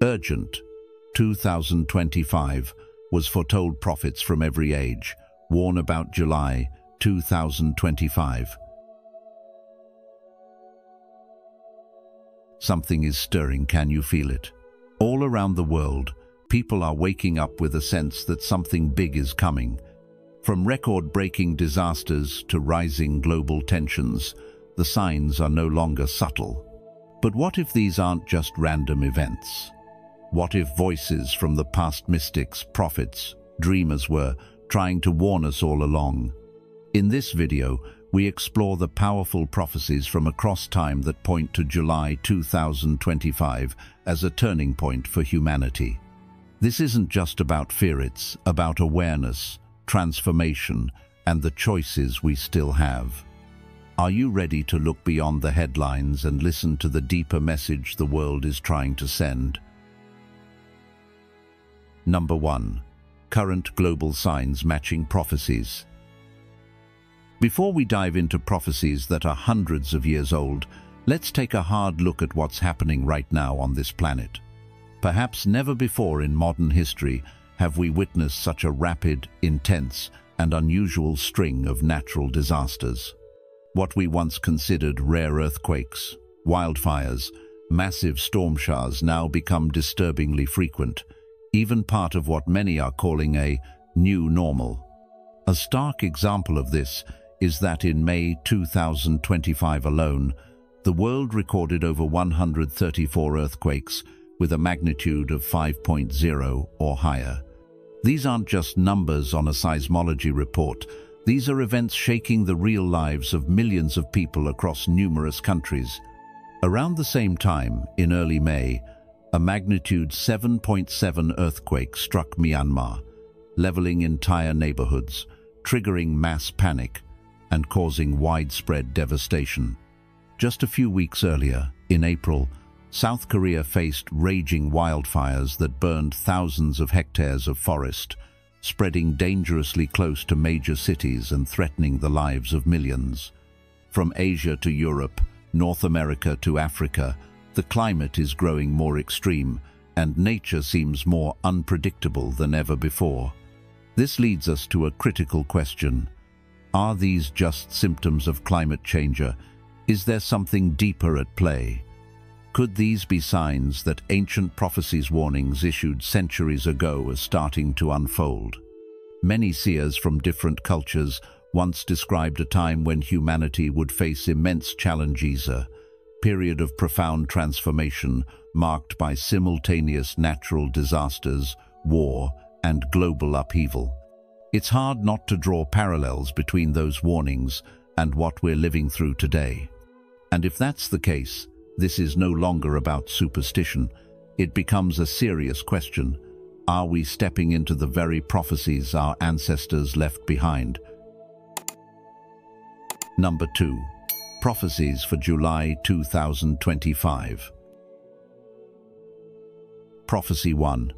Urgent, 2025, was foretold prophets from every age, warn about July 2025. Something is stirring, can you feel it? All around the world, people are waking up with a sense that something big is coming. From record-breaking disasters to rising global tensions, the signs are no longer subtle. But what if these aren't just random events? What if voices from the past mystics, prophets, dreamers were trying to warn us all along? In this video, we explore the powerful prophecies from across time that point to July 2025 as a turning point for humanity. This isn't just about fear, it's about awareness, transformation, and the choices we still have. Are you ready to look beyond the headlines and listen to the deeper message the world is trying to send? Number 1. Current global signs matching prophecies. Before we dive into prophecies that are hundreds of years old, let's take a hard look at what's happening right now on this planet. Perhaps never before in modern history have we witnessed such a rapid, intense, and unusual string of natural disasters. What we once considered rare earthquakes, wildfires, massive storm showers now become disturbingly frequent, even part of what many are calling a new normal. A stark example of this is that in May 2025 alone, the world recorded over 134 earthquakes with a magnitude of 5.0 or higher. These aren't just numbers on a seismology report. These are events shaking the real lives of millions of people across numerous countries. Around the same time, in early May, a magnitude 7.7 earthquake struck Myanmar, leveling entire neighborhoods, triggering mass panic, and causing widespread devastation. Just a few weeks earlier, in April, South Korea faced raging wildfires that burned thousands of hectares of forest, spreading dangerously close to major cities and threatening the lives of millions. From Asia to Europe, North America to Africa, the climate is growing more extreme, and nature seems more unpredictable than ever before. This leads us to a critical question. Are these just symptoms of climate change? Is there something deeper at play? Could these be signs that ancient prophecies warnings issued centuries ago are starting to unfold? Many seers from different cultures once described a time when humanity would face immense challenges, a period of profound transformation marked by simultaneous natural disasters, war, and global upheaval. It's hard not to draw parallels between those warnings and what we're living through today. And if that's the case, this is no longer about superstition. It becomes a serious question. Are we stepping into the very prophecies our ancestors left behind? Number 2. Prophecies for July 2025. Prophecy 1.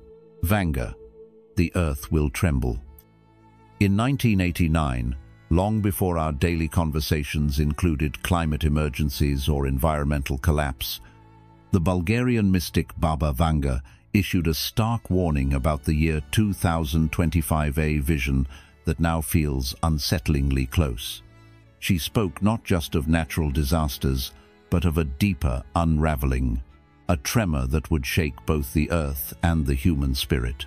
Vanga. The earth will tremble. In 1989, long before our daily conversations included climate emergencies or environmental collapse, the Bulgarian mystic Baba Vanga issued a stark warning about the year 2025, a vision that now feels unsettlingly close. She spoke not just of natural disasters, but of a deeper unraveling, a tremor that would shake both the earth and the human spirit.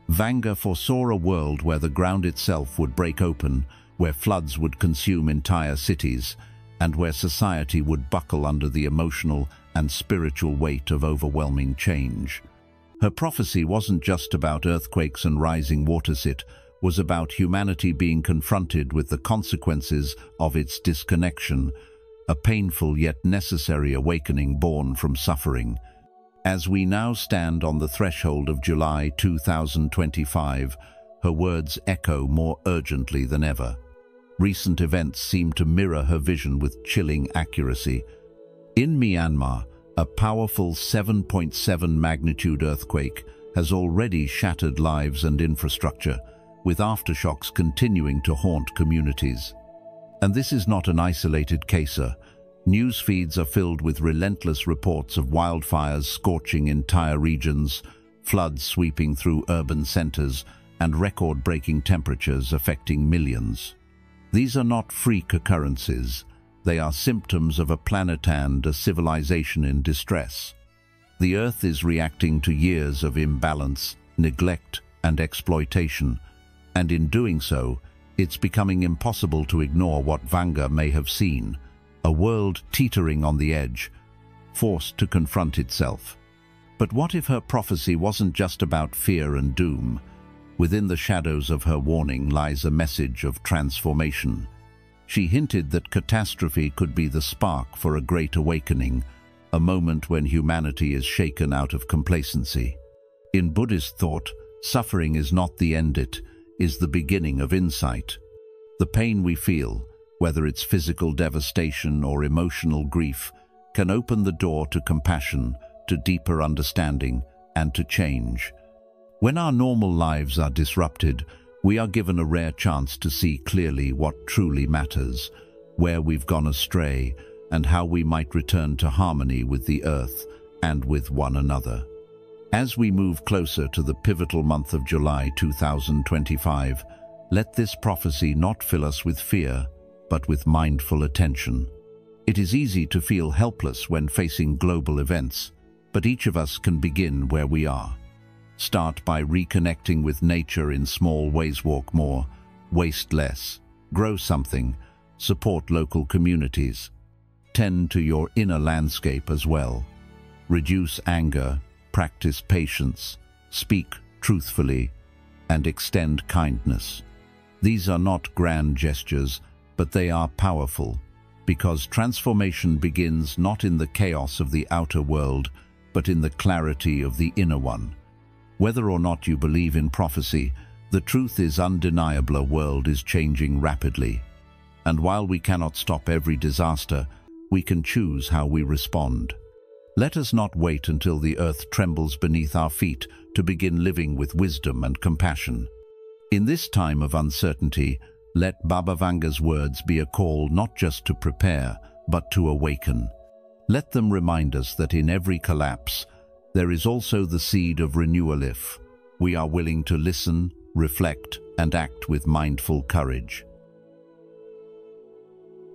Vanga foresaw a world where the ground itself would break open, where floods would consume entire cities, and where society would buckle under the emotional and spiritual weight of overwhelming change. Her prophecy wasn't just about earthquakes and rising waters, it was about humanity being confronted with the consequences of its disconnection, a painful yet necessary awakening born from suffering. As we now stand on the threshold of July 2025, her words echo more urgently than ever. Recent events seem to mirror her vision with chilling accuracy. In Myanmar, a powerful 7.7 magnitude earthquake has already shattered lives and infrastructure, with aftershocks continuing to haunt communities. And this is not an isolated case. News feeds are filled with relentless reports of wildfires scorching entire regions, floods sweeping through urban centers, and record-breaking temperatures affecting millions. These are not freak occurrences. They are symptoms of a planet and a civilization in distress. The Earth is reacting to years of imbalance, neglect, and exploitation, and in doing so, it's becoming impossible to ignore what Vanga may have seen, a world teetering on the edge, forced to confront itself. But what if her prophecy wasn't just about fear and doom? Within the shadows of her warning lies a message of transformation. She hinted that catastrophe could be the spark for a great awakening, a moment when humanity is shaken out of complacency. In Buddhist thought, suffering is not the end, it is the beginning of insight. The pain we feel, whether it's physical devastation or emotional grief, can open the door to compassion, to deeper understanding, and to change. When our normal lives are disrupted, we are given a rare chance to see clearly what truly matters, where we've gone astray, and how we might return to harmony with the earth and with one another. As we move closer to the pivotal month of July 2025, let this prophecy not fill us with fear, but with mindful attention. It is easy to feel helpless when facing global events, but each of us can begin where we are. Start by reconnecting with nature in small ways. Walk more, waste less, grow something, support local communities. Tend to your inner landscape as well. Reduce anger, practice patience, speak truthfully, and extend kindness. These are not grand gestures, but they are powerful, because transformation begins not in the chaos of the outer world, but in the clarity of the inner one. Whether or not you believe in prophecy, the truth is undeniable: a world is changing rapidly. And while we cannot stop every disaster, we can choose how we respond. Let us not wait until the earth trembles beneath our feet to begin living with wisdom and compassion. In this time of uncertainty, let Baba Vanga's words be a call not just to prepare, but to awaken. Let them remind us that in every collapse, there is also the seed of renewal if we are willing to listen, reflect, and act with mindful courage.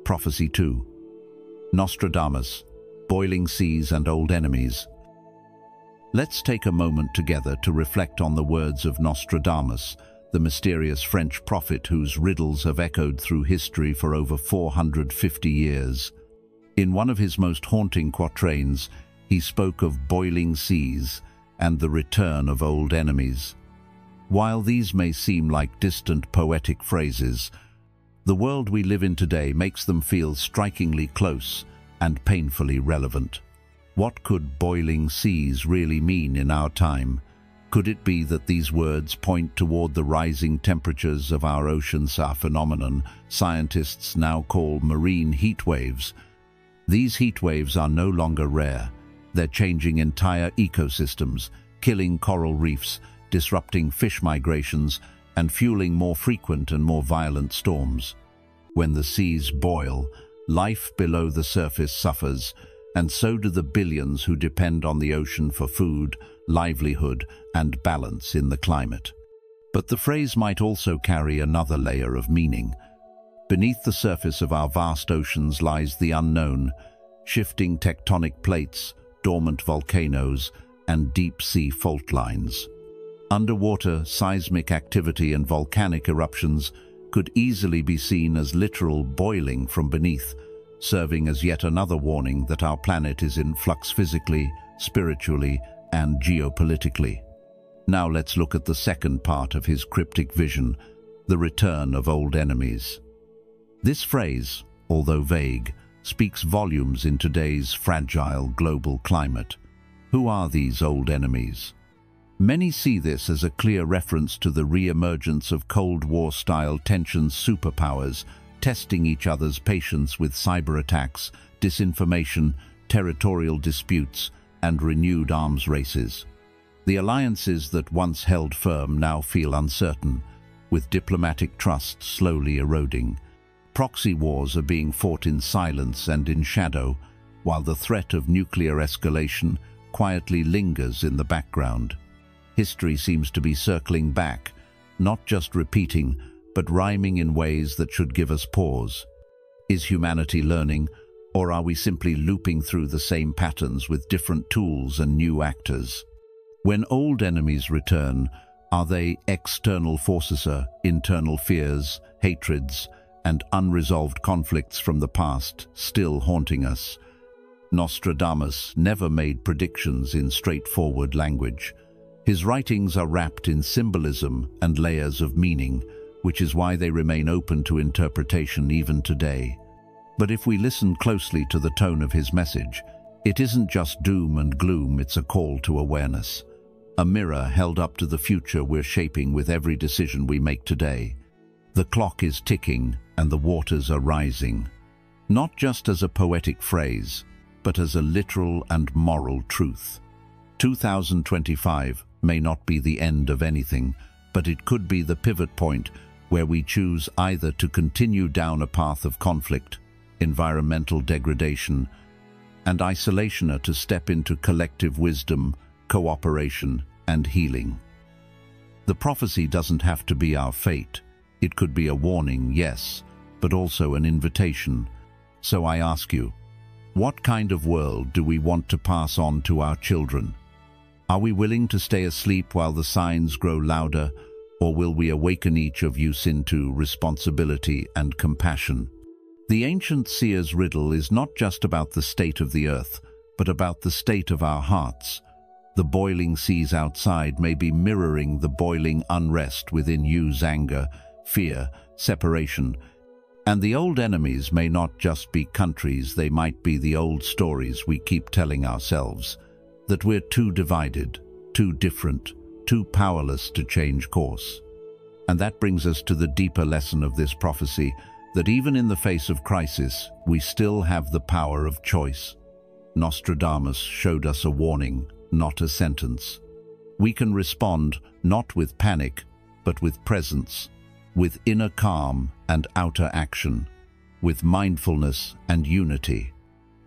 Prophecy 2. Nostradamus, Boiling Seas and Old Enemies. Let's take a moment together to reflect on the words of Nostradamus, the mysterious French prophet whose riddles have echoed through history for over 450 years. In one of his most haunting quatrains, he spoke of boiling seas and the return of old enemies. While these may seem like distant poetic phrases, the world we live in today makes them feel strikingly close and painfully relevant. What could boiling seas really mean in our time? Could it be that these words point toward the rising temperatures of our oceans, a phenomenon scientists now call marine heat waves? These heat waves are no longer rare. They're changing entire ecosystems, killing coral reefs, disrupting fish migrations, and fueling more frequent and more violent storms. When the seas boil, life below the surface suffers, and so do the billions who depend on the ocean for food, livelihood, and balance in the climate. But the phrase might also carry another layer of meaning. Beneath the surface of our vast oceans lies the unknown, shifting tectonic plates, dormant volcanoes, and deep-sea fault lines. Underwater, seismic activity and volcanic eruptions could easily be seen as literal boiling from beneath, serving as yet another warning that our planet is in flux physically, spiritually, and geopolitically. Now let's look at the second part of his cryptic vision, the return of old enemies. This phrase, although vague, speaks volumes in today's fragile global climate. Who are these old enemies? Many see this as a clear reference to the re-emergence of Cold War-style tensions, superpowers testing each other's patience with cyber attacks, disinformation, territorial disputes, and renewed arms races. The alliances that once held firm now feel uncertain, with diplomatic trust slowly eroding. Proxy wars are being fought in silence and in shadow, while the threat of nuclear escalation quietly lingers in the background. History seems to be circling back, not just repeating, but rhyming in ways that should give us pause. Is humanity learning, or are we simply looping through the same patterns with different tools and new actors? When old enemies return, are they external forces, internal fears, hatreds, and unresolved conflicts from the past still haunting us? Nostradamus never made predictions in straightforward language. His writings are wrapped in symbolism and layers of meaning, which is why they remain open to interpretation even today. But if we listen closely to the tone of his message, it isn't just doom and gloom, it's a call to awareness. A mirror held up to the future we're shaping with every decision we make today. The clock is ticking and the waters are rising, not just as a poetic phrase, but as a literal and moral truth. 2025 may not be the end of anything, but it could be the pivot point where we choose either to continue down a path of conflict, environmental degradation, and isolation, or to step into collective wisdom, cooperation, and healing. The prophecy doesn't have to be our fate. It could be a warning, yes, but also an invitation. So I ask you, what kind of world do we want to pass on to our children? Are we willing to stay asleep while the signs grow louder, or will we awaken each of you into responsibility and compassion? The ancient seer's riddle is not just about the state of the earth, but about the state of our hearts. The boiling seas outside may be mirroring the boiling unrest within you's anger, fear, separation. And the old enemies may not just be countries, they might be the old stories we keep telling ourselves, that we're too divided, too different, too powerless to change course. And that brings us to the deeper lesson of this prophecy, that even in the face of crisis, we still have the power of choice. Nostradamus showed us a warning, not a sentence. We can respond not with panic, but with presence, with inner calm and outer action, with mindfulness and unity.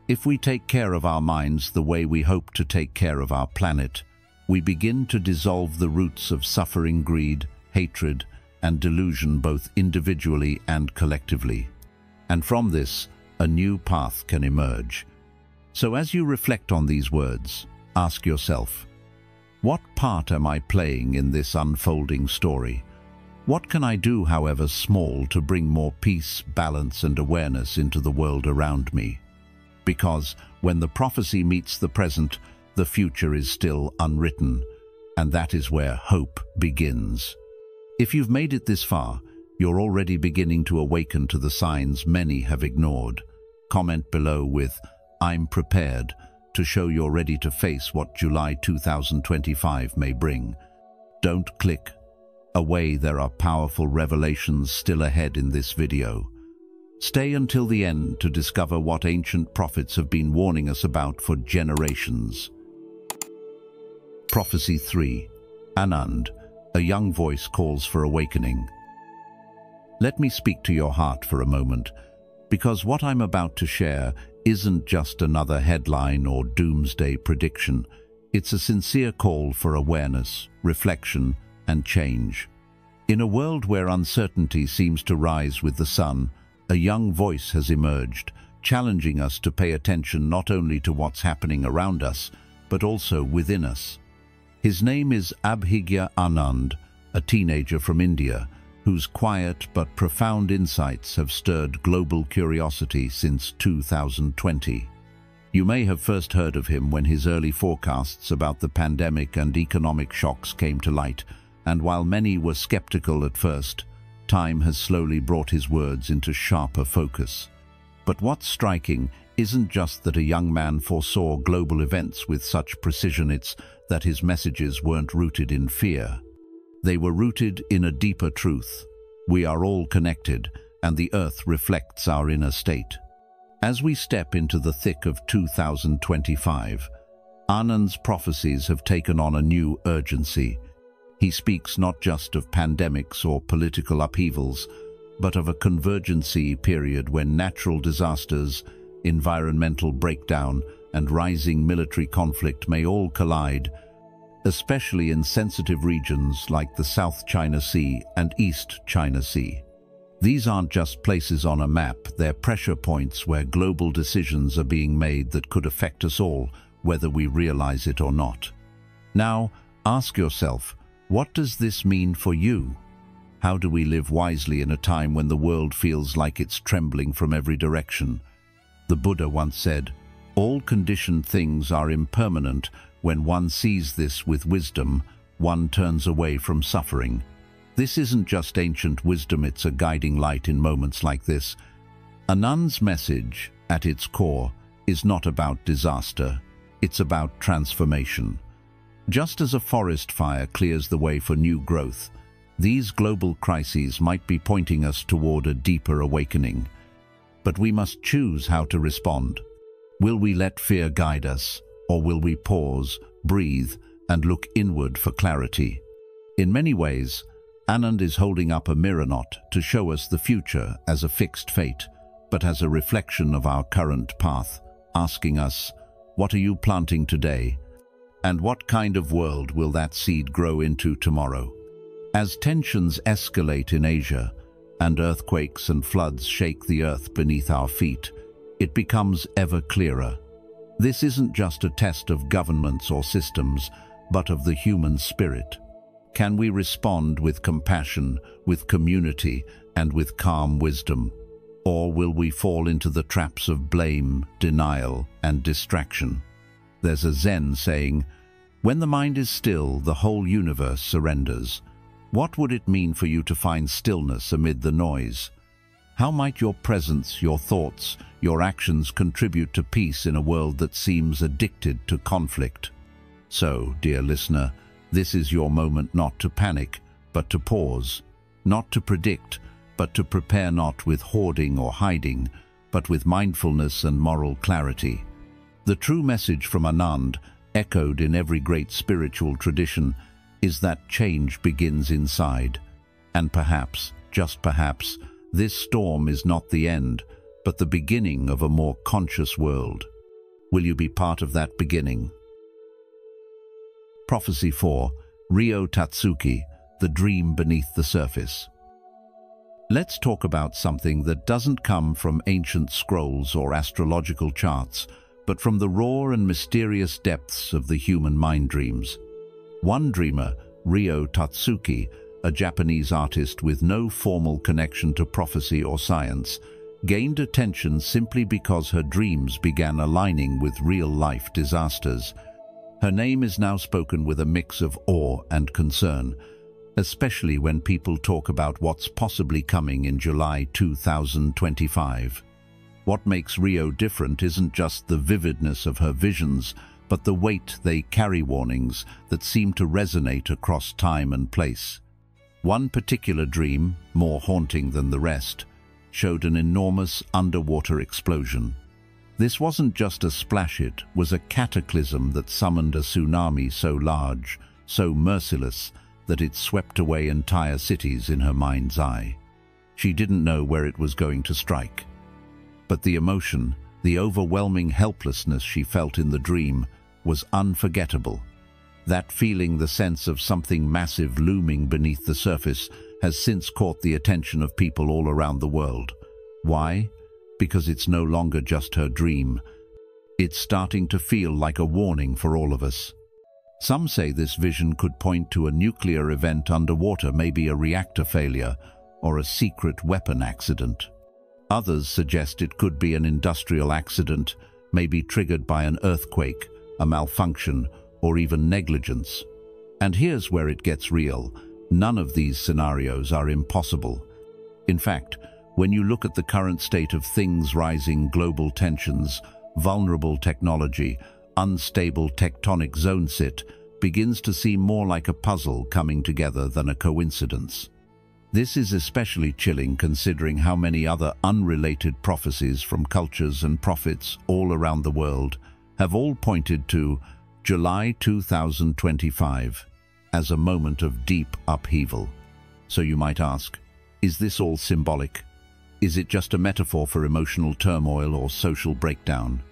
If we take care of our minds the way we hope to take care of our planet, we begin to dissolve the roots of suffering, greed, hatred, and delusion, both individually and collectively. And from this, a new path can emerge. So as you reflect on these words, ask yourself, what part am I playing in this unfolding story? What can I do, however small, to bring more peace, balance, and awareness into the world around me? Because when the prophecy meets the present, the future is still unwritten, and that is where hope begins. If you've made it this far, you're already beginning to awaken to the signs many have ignored. Comment below with, "I'm prepared," to show you're ready to face what July 2025 may bring. Don't click away, there are powerful revelations still ahead in this video. Stay until the end to discover what ancient prophets have been warning us about for generations. Prophecy 3. Anand, a young voice calls for awakening. Let me speak to your heart for a moment, because what I'm about to share isn't just another headline or doomsday prediction. It's a sincere call for awareness, reflection, and change. In a world where uncertainty seems to rise with the sun, a young voice has emerged, challenging us to pay attention not only to what's happening around us, but also within us. His name is Abhigya Anand, a teenager from India, whose quiet but profound insights have stirred global curiosity since 2020. You may have first heard of him when his early forecasts about the pandemic and economic shocks came to light, and while many were skeptical at first, time has slowly brought his words into sharper focus. But what's striking isn't just that a young man foresaw global events with such precision, it's that his messages weren't rooted in fear. They were rooted in a deeper truth. We are all connected, and the earth reflects our inner state. As we step into the thick of 2025, Anand's prophecies have taken on a new urgency. He speaks not just of pandemics or political upheavals, but of a convergency period when natural disasters, environmental breakdown, and rising military conflict may all collide, especially in sensitive regions like the South China Sea and East China Sea. These aren't just places on a map, they're pressure points where global decisions are being made that could affect us all, whether we realize it or not. Now, ask yourself, what does this mean for you? How do we live wisely in a time when the world feels like it's trembling from every direction? The Buddha once said, "All conditioned things are impermanent. When one sees this with wisdom, one turns away from suffering." This isn't just ancient wisdom, it's a guiding light in moments like this. Anand's message, at its core, is not about disaster, it's about transformation. Just as a forest fire clears the way for new growth, these global crises might be pointing us toward a deeper awakening. But we must choose how to respond. Will we let fear guide us, or will we pause, breathe, and look inward for clarity? In many ways, Anand is holding up a mirror not to show us the future as a fixed fate, but as a reflection of our current path, asking us, what are you planting today? And what kind of world will that seed grow into tomorrow? As tensions escalate in Asia, and earthquakes and floods shake the earth beneath our feet, it becomes ever clearer. This isn't just a test of governments or systems, but of the human spirit. Can we respond with compassion, with community, and with calm wisdom? Or will we fall into the traps of blame, denial, and distraction? There's a Zen saying, "When the mind is still, the whole universe surrenders." What would it mean for you to find stillness amid the noise? How might your presence, your thoughts, your actions contribute to peace in a world that seems addicted to conflict? So, dear listener, this is your moment not to panic, but to pause, not to predict, but to prepare, not with hoarding or hiding, but with mindfulness and moral clarity. The true message from Anand, echoed in every great spiritual tradition, is that change begins inside. And perhaps, just perhaps, this storm is not the end, but the beginning of a more conscious world. Will you be part of that beginning? Prophecy 4, Ryo Tatsuki, The Dream Beneath the Surface. Let's talk about something that doesn't come from ancient scrolls or astrological charts, but from the raw and mysterious depths of the human mind dreams. One dreamer, Ryo Tatsuki, a Japanese artist with no formal connection to prophecy or science, gained attention simply because her dreams began aligning with real-life disasters. Her name is now spoken with a mix of awe and concern, especially when people talk about what's possibly coming in July 2025. What makes Ryo different isn't just the vividness of her visions, but the weight they carry, warnings that seem to resonate across time and place. One particular dream, more haunting than the rest, showed an enormous underwater explosion. This wasn't just a splash, it was a cataclysm that summoned a tsunami so large, so merciless, that it swept away entire cities in her mind's eye. She didn't know where it was going to strike. But the emotion, the overwhelming helplessness she felt in the dream, was unforgettable. That feeling, the sense of something massive looming beneath the surface, has since caught the attention of people all around the world. Why? Because it's no longer just her dream. It's starting to feel like a warning for all of us. Some say this vision could point to a nuclear event underwater, maybe a reactor failure or a secret weapon accident. Others suggest it could be an industrial accident, maybe triggered by an earthquake, a malfunction, or even negligence. And here's where it gets real. None of these scenarios are impossible. In fact, when you look at the current state of things, rising global tensions, vulnerable technology, unstable tectonic zones, it begins to seem more like a puzzle coming together than a coincidence. This is especially chilling considering how many other unrelated prophecies from cultures and prophets all around the world have all pointed to July 2025 as a moment of deep upheaval. So you might ask, Is this all symbolic? Is it just a metaphor for emotional turmoil or social breakdown?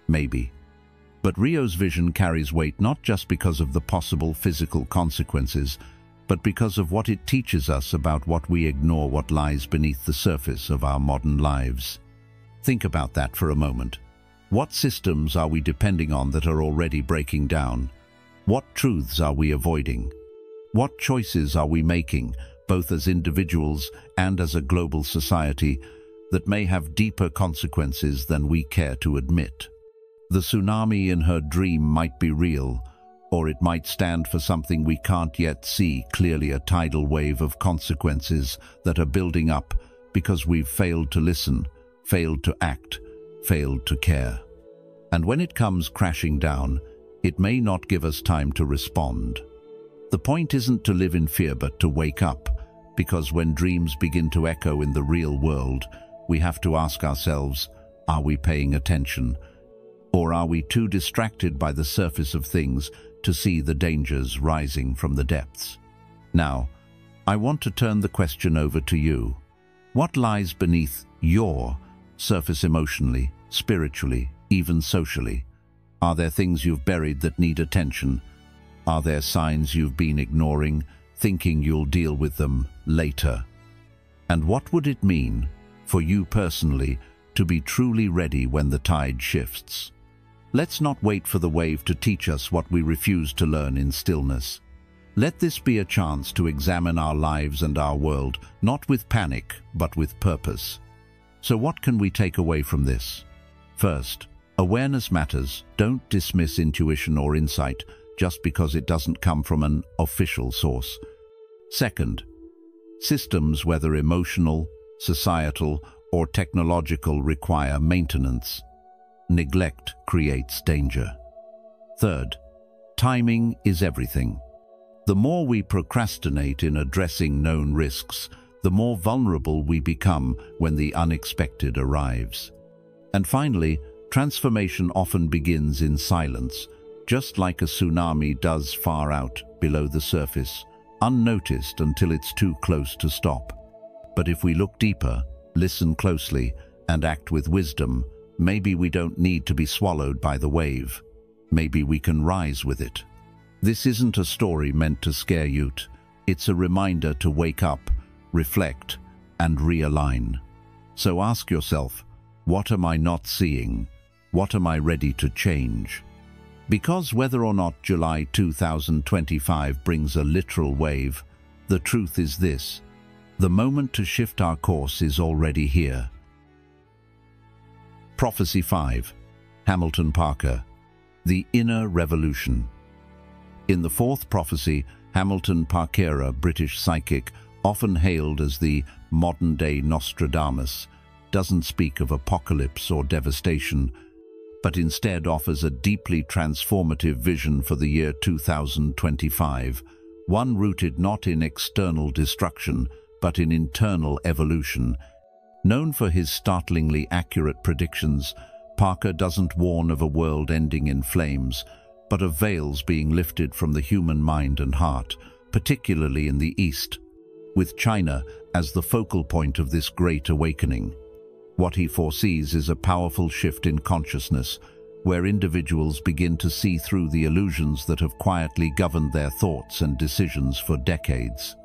Maybe. But Rio's vision carries weight not just because of the possible physical consequences, but because of what it teaches us about what we ignore, what lies beneath the surface of our modern lives. Think about that for a moment. What systems are we depending on that are already breaking down? What truths are we avoiding? What choices are we making, both as individuals and as a global society, that may have deeper consequences than we care to admit? The tsunami in her dream might be real, or it might stand for something we can't yet see clearly, a tidal wave of consequences that are building up because we've failed to listen, failed to act, failed to care. And when it comes crashing down, it may not give us time to respond. The point isn't to live in fear but to wake up, because when dreams begin to echo in the real world, we have to ask ourselves, are we paying attention? Or are we too distracted by the surface of things to see the dangers rising from the depths? Now, I want to turn the question over to you. What lies beneath your surface emotionally, spiritually, even socially? Are there things you've buried that need attention? Are there signs you've been ignoring, thinking you'll deal with them later? And what would it mean for you personally to be truly ready when the tide shifts? Let's not wait for the wave to teach us what we refuse to learn in stillness. Let this be a chance to examine our lives and our world, not with panic, but with purpose. So what can we take away from this? First, awareness matters. Don't dismiss intuition or insight just because it doesn't come from an official source. Second, systems, whether emotional, societal, or technological, require maintenance. Neglect creates danger. Third, timing is everything. The more we procrastinate in addressing known risks, the more vulnerable we become when the unexpected arrives. And finally, transformation often begins in silence, just like a tsunami does far out below the surface, unnoticed until it's too close to stop. But if we look deeper, listen closely, and act with wisdom, maybe we don't need to be swallowed by the wave. Maybe we can rise with it. This isn't a story meant to scare you. It's a reminder to wake up, reflect, and realign. So ask yourself, what am I not seeing? What am I ready to change? Because whether or not July 2025 brings a literal wave, the truth is this: the moment to shift our course is already here. Prophecy 5. Hamilton Parker. The Inner Revolution. In the fourth prophecy, Hamilton Parker, a British psychic, often hailed as the modern-day Nostradamus, doesn't speak of apocalypse or devastation, but instead offers a deeply transformative vision for the year 2025, one rooted not in external destruction, but in internal evolution. Known for his startlingly accurate predictions, Parker doesn't warn of a world ending in flames, but of veils being lifted from the human mind and heart, particularly in the East, with China as the focal point of this great awakening. What he foresees is a powerful shift in consciousness, where individuals begin to see through the illusions that have quietly governed their thoughts and decisions for decades.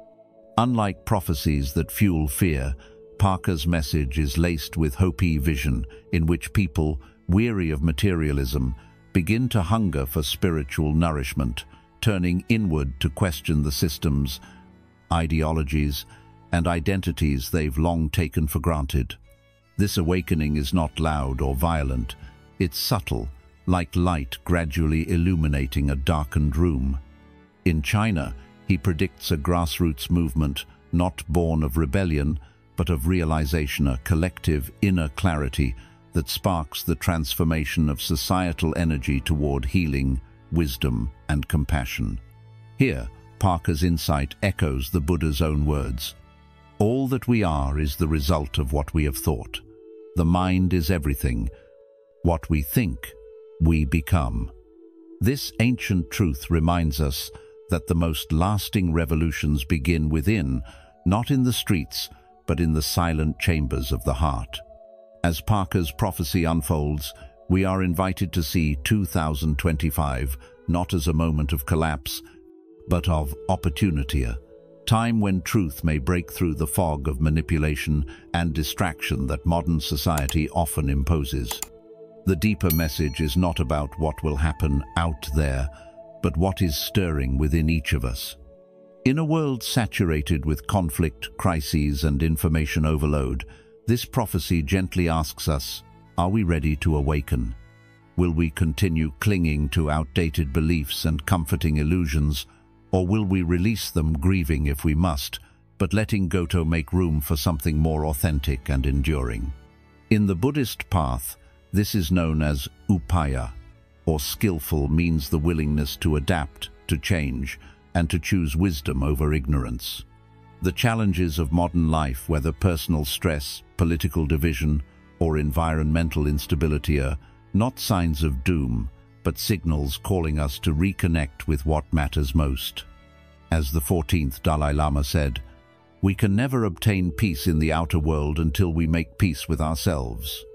Unlike prophecies that fuel fear, Parker's message is laced with hopeful vision, in which people, weary of materialism, begin to hunger for spiritual nourishment, turning inward to question the systems, ideologies, and identities they've long taken for granted. This awakening is not loud or violent. It's subtle, like light gradually illuminating a darkened room. In China, he predicts a grassroots movement not born of rebellion, but of realization, a collective inner clarity that sparks the transformation of societal energy toward healing, wisdom, and compassion. Here, Parker's insight echoes the Buddha's own words. All that we are is the result of what we have thought. The mind is everything. What we think, we become. This ancient truth reminds us that the most lasting revolutions begin within, not in the streets, but in the silent chambers of the heart. As Parker's prophecy unfolds, we are invited to see 2025 not as a moment of collapse, but of opportunity, a time when truth may break through the fog of manipulation and distraction that modern society often imposes. The deeper message is not about what will happen out there, but what is stirring within each of us. In a world saturated with conflict, crises, and information overload, this prophecy gently asks us, are we ready to awaken? Will we continue clinging to outdated beliefs and comforting illusions, or will we release them, grieving if we must, but letting go to make room for something more authentic and enduring? In the Buddhist path, this is known as upaya, or skillful means the willingness to adapt, to change, and to choose wisdom over ignorance. The challenges of modern life, whether personal stress, political division, or environmental instability, are not signs of doom, but signals calling us to reconnect with what matters most. As the 14th Dalai Lama said, we can never obtain peace in the outer world until we make peace with ourselves.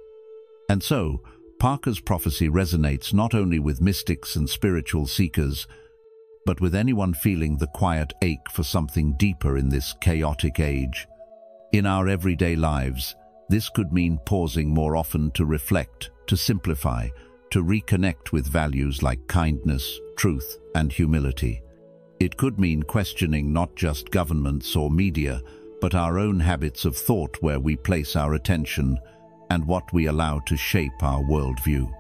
And so, Parker's prophecy resonates not only with mystics and spiritual seekers, but with anyone feeling the quiet ache for something deeper in this chaotic age. In our everyday lives, this could mean pausing more often to reflect, to simplify, to reconnect with values like kindness, truth, and humility. It could mean questioning not just governments or media, but our own habits of thought, where we place our attention and what we allow to shape our worldview.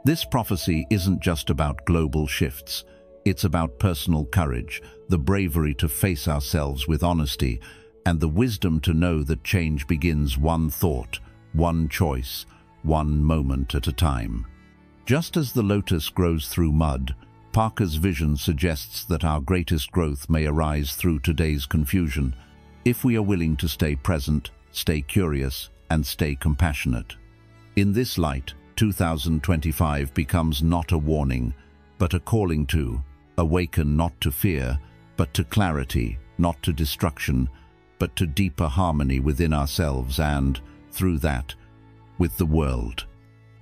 This prophecy isn't just about global shifts. It's about personal courage, the bravery to face ourselves with honesty, and the wisdom to know that change begins one thought, one choice, one moment at a time. Just as the lotus grows through mud, Parker's vision suggests that our greatest growth may arise through today's confusion, if we are willing to stay present, stay curious, and stay compassionate. In this light, 2025 becomes not a warning, but a calling to awaken, not to fear, but to clarity, not to destruction, but to deeper harmony within ourselves and, through that, with the world.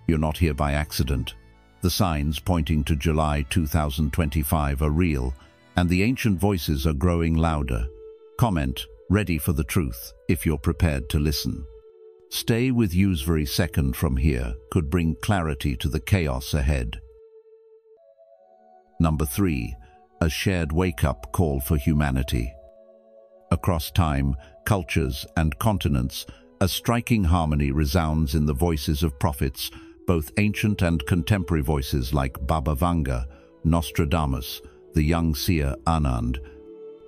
You're not here by accident. The signs pointing to July 2025 are real, and the ancient voices are growing louder. Comment, ready for the truth, if you're prepared to listen. Stay with you's very second from here could bring clarity to the chaos ahead. Number 3. A shared wake-up call for humanity. Across time, cultures, and continents, a striking harmony resounds in the voices of prophets, both ancient and contemporary voices like Baba Vanga, Nostradamus, the young seer Anand,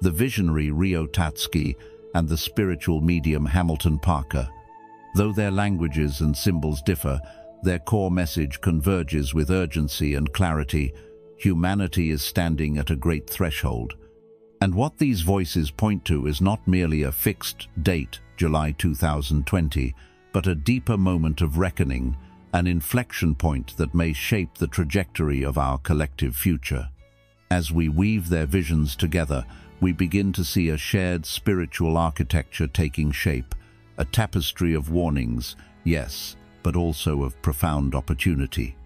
the visionary Tatsuki, and the spiritual medium Hamilton Parker. Though their languages and symbols differ, their core message converges with urgency and clarity. Humanity is standing at a great threshold. And what these voices point to is not merely a fixed date, July 2020, but a deeper moment of reckoning, an inflection point that may shape the trajectory of our collective future. As we weave their visions together, we begin to see a shared spiritual architecture taking shape, a tapestry of warnings, yes, but also of profound opportunity.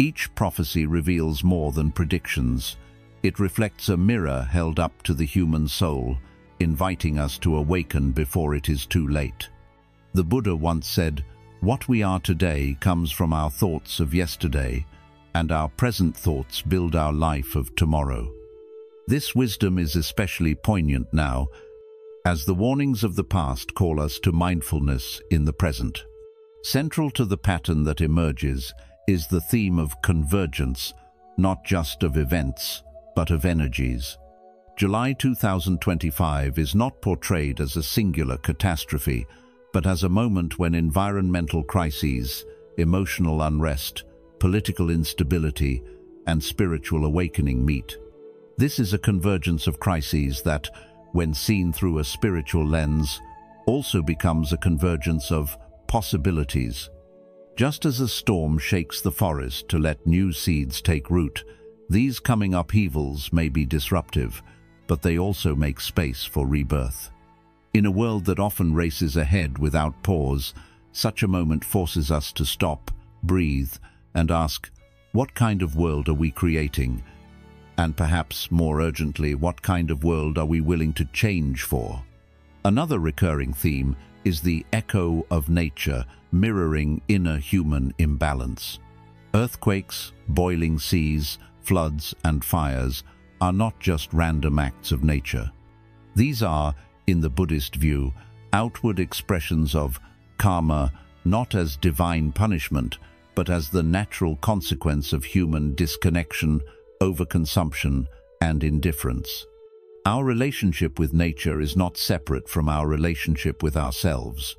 Each prophecy reveals more than predictions. It reflects a mirror held up to the human soul, inviting us to awaken before it is too late. The Buddha once said, "What we are today comes from our thoughts of yesterday, and our present thoughts build our life of tomorrow." This wisdom is especially poignant now, as the warnings of the past call us to mindfulness in the present. Central to the pattern that emerges is the theme of convergence, not just of events, but of energies. July 2025 is not portrayed as a singular catastrophe, but as a moment when environmental crises, emotional unrest, political instability, and spiritual awakening meet. This is a convergence of crises that, when seen through a spiritual lens, also becomes a convergence of possibilities. Just as a storm shakes the forest to let new seeds take root, these coming upheavals may be disruptive, but they also make space for rebirth. In a world that often races ahead without pause, such a moment forces us to stop, breathe, and ask, what kind of world are we creating? And perhaps more urgently, what kind of world are we willing to change for? Another recurring theme is the echo of nature mirroring inner human imbalance. Earthquakes, boiling seas, floods, and fires are not just random acts of nature. These are, in the Buddhist view, outward expressions of karma, not as divine punishment, but as the natural consequence of human disconnection, overconsumption, and indifference. Our relationship with nature is not separate from our relationship with ourselves.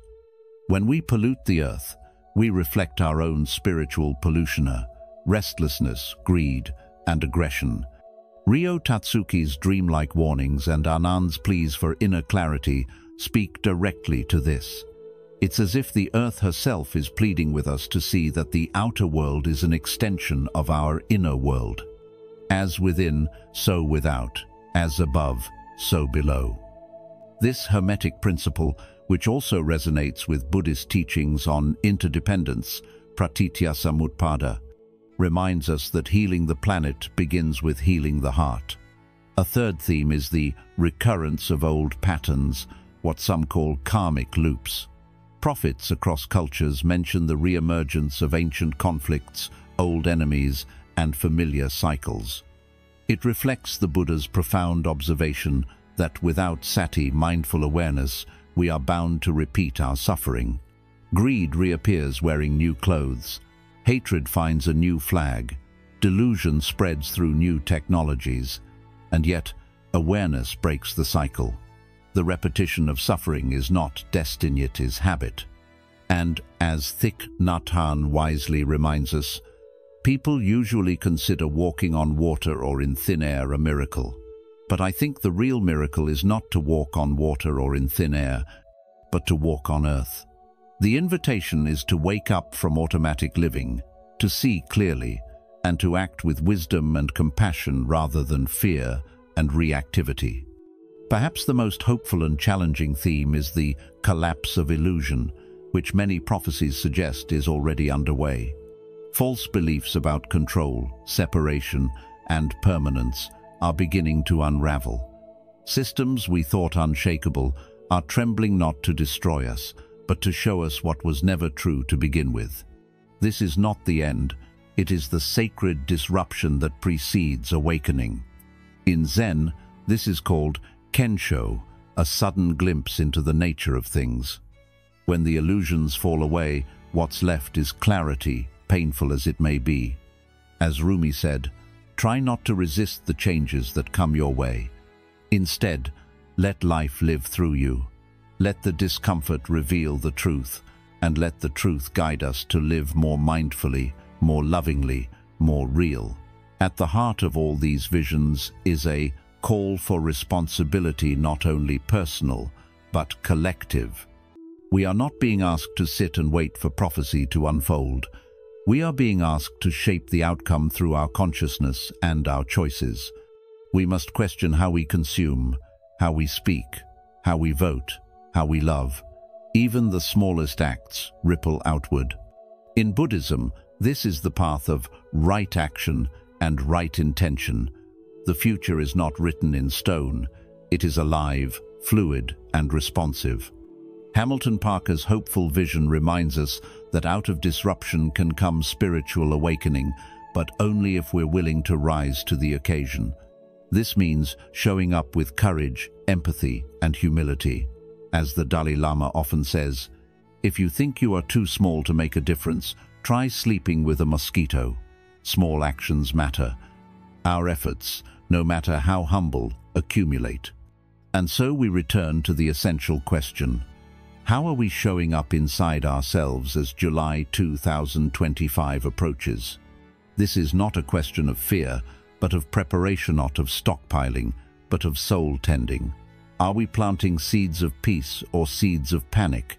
When we pollute the earth, we reflect our own spiritual pollutioner, restlessness, greed, and aggression. Ryo Tatsuki's dreamlike warnings and Anand's pleas for inner clarity speak directly to this. It's as if the earth herself is pleading with us to see that the outer world is an extension of our inner world. As within, so without. As above, so below. This Hermetic principle, which also resonates with Buddhist teachings on interdependence, pratityasamutpada, reminds us that healing the planet begins with healing the heart. A third theme is the recurrence of old patterns, what some call karmic loops. Prophets across cultures mention the re-emergence of ancient conflicts, old enemies, and familiar cycles. It reflects the Buddha's profound observation that without sati, mindful awareness, we are bound to repeat our suffering. Greed reappears wearing new clothes. Hatred finds a new flag. Delusion spreads through new technologies. And yet, awareness breaks the cycle. The repetition of suffering is not destiny, it is habit. And, as Thich Nhat Hanh wisely reminds us, people usually consider walking on water or in thin air a miracle. But I think the real miracle is not to walk on water or in thin air, but to walk on earth. The invitation is to wake up from automatic living, to see clearly, and to act with wisdom and compassion rather than fear and reactivity. Perhaps the most hopeful and challenging theme is the collapse of illusion, which many prophecies suggest is already underway. False beliefs about control, separation, and permanence are beginning to unravel. Systems we thought unshakable are trembling not to destroy us, but to show us what was never true to begin with. This is not the end, it is the sacred disruption that precedes awakening. In Zen, this is called Kensho, a sudden glimpse into the nature of things. When the illusions fall away, what's left is clarity, painful as it may be. As Rumi said, try not to resist the changes that come your way. Instead, let life live through you. Let the discomfort reveal the truth, and let the truth guide us to live more mindfully, more lovingly, more real. At the heart of all these visions is a call for responsibility, not only personal, but collective. We are not being asked to sit and wait for prophecy to unfold. We are being asked to shape the outcome through our consciousness and our choices. We must question how we consume, how we speak, how we vote, how we love. Even the smallest acts ripple outward. In Buddhism, this is the path of right action and right intention. The future is not written in stone. It is alive, fluid, and responsive. Hamilton Parker's hopeful vision reminds us that out of disruption can come spiritual awakening, but only if we're willing to rise to the occasion. This means showing up with courage, empathy, and humility. As the Dalai Lama often says, if you think you are too small to make a difference, try sleeping with a mosquito. Small actions matter. Our efforts, no matter how humble, accumulate. And so we return to the essential question. How are we showing up inside ourselves as July 2025 approaches? This is not a question of fear, but of preparation, not of stockpiling, but of soul tending. Are we planting seeds of peace or seeds of panic?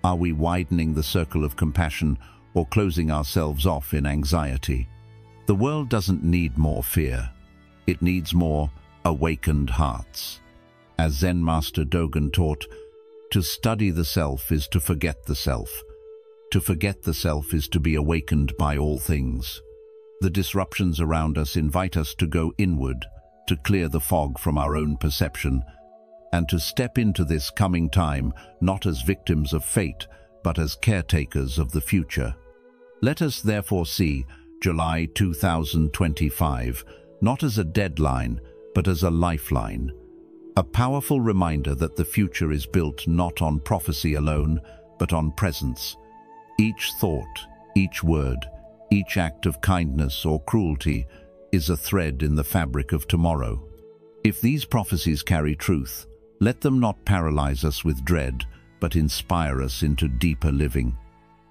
Are we widening the circle of compassion or closing ourselves off in anxiety? The world doesn't need more fear. It needs more awakened hearts. As Zen master Dogen taught, to study the self is to forget the self. To forget the self is to be awakened by all things. The disruptions around us invite us to go inward, to clear the fog from our own perception, and to step into this coming time not as victims of fate, but as caretakers of the future. Let us therefore see July 2025 not as a deadline, but as a lifeline. A powerful reminder that the future is built not on prophecy alone, but on presence. Each thought, each word, each act of kindness or cruelty is a thread in the fabric of tomorrow. If these prophecies carry truth, let them not paralyze us with dread, but inspire us into deeper living.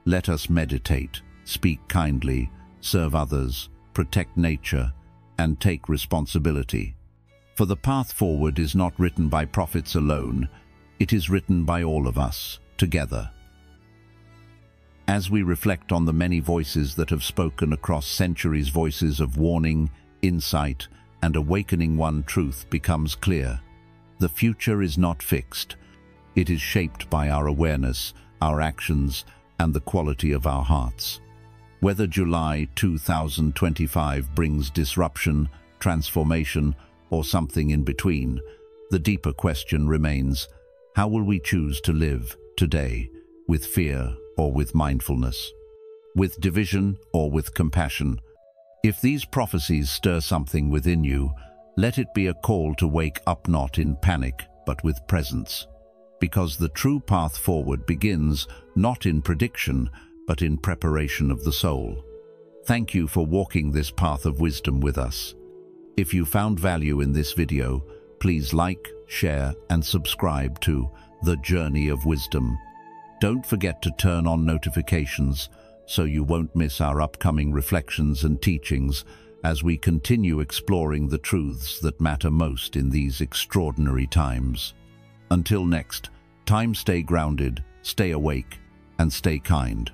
Let us meditate, speak kindly, serve others, protect nature, and take responsibility. For the path forward is not written by prophets alone, it is written by all of us, together. As we reflect on the many voices that have spoken across centuries, voices of warning, insight, and awakening, one truth becomes clear. The future is not fixed. It is shaped by our awareness, our actions, and the quality of our hearts. Whether July 2025 brings disruption, transformation, or something in between, the deeper question remains, how will we choose to live today, with fear or with mindfulness, with division or with compassion? If these prophecies stir something within you, let it be a call to wake up, not in panic, but with presence. Because the true path forward begins not in prediction, but in preparation of the soul. Thank you for walking this path of wisdom with us. If you found value in this video, please like, share, and subscribe to The Journey of Wisdom. Don't forget to turn on notifications so you won't miss our upcoming reflections and teachings as we continue exploring the truths that matter most in these extraordinary times. Until next time, stay grounded, stay awake, and stay kind.